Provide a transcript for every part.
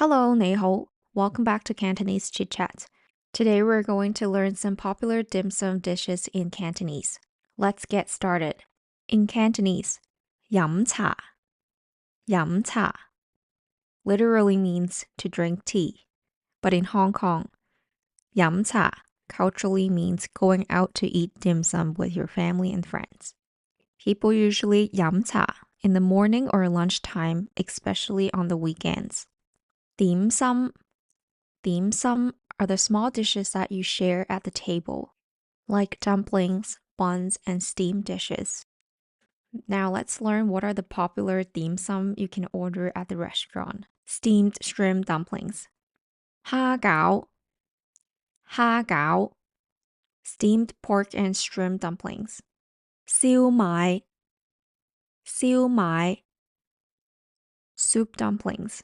Hello, 你好. Welcome back to Cantonese Chit Chat. Today we're going to learn some popular dim sum dishes in Cantonese. Let's get started. In Cantonese, 飲茶literally means to drink tea. But in Hong Kong, 飲茶 culturally means going out to eat dim sum with your family and friends. People usually 飲茶 in the morning or lunchtime, especially on the weekends. Dim sum are the small dishes that you share at the table, like dumplings, buns, and steamed dishes. Now let's learn what are the popular dim sum you can order at the restaurant. Steamed shrimp dumplings. 蝦餃 steamed pork and shrimp dumplings. 燒賣 soup dumplings.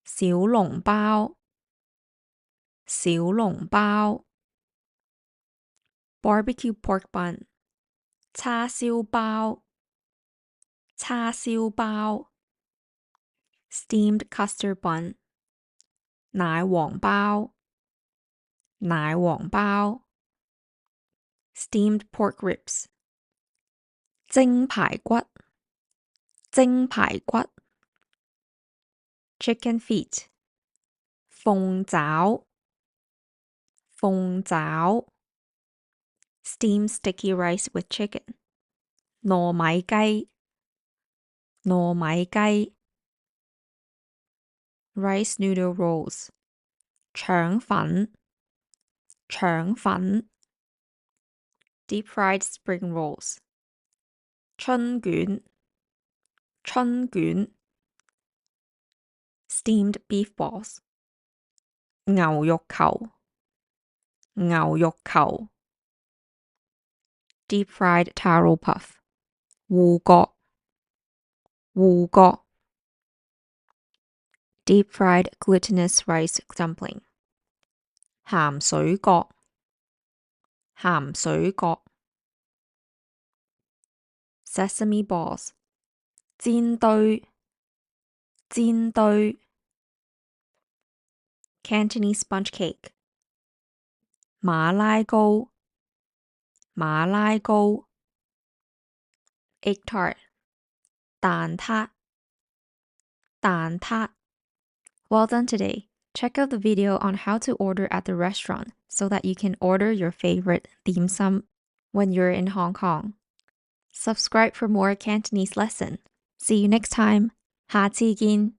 小籠包 barbecue pork bun. 叉燒包 steamed custard bun. 奶黃包 steamed pork ribs. 蒸排骨 chicken feet. 鳳爪 steamed sticky rice with chicken. 糯米雞 rice noodle rolls. 腸粉 deep fried spring rolls. 春卷 steamed beef balls. 牛肉球 deep fried taro puff. 芋角 deep fried glutinous rice dumpling. 鹹水角 sesame balls. 煎堆 Cantonese sponge cake. 馬拉糕 egg tart. 蛋撻 Well done today. Check out the video on how to order at the restaurant so that you can order your favorite dim sum when you're in Hong Kong. Subscribe for more Cantonese lesson. See you next time. 下次見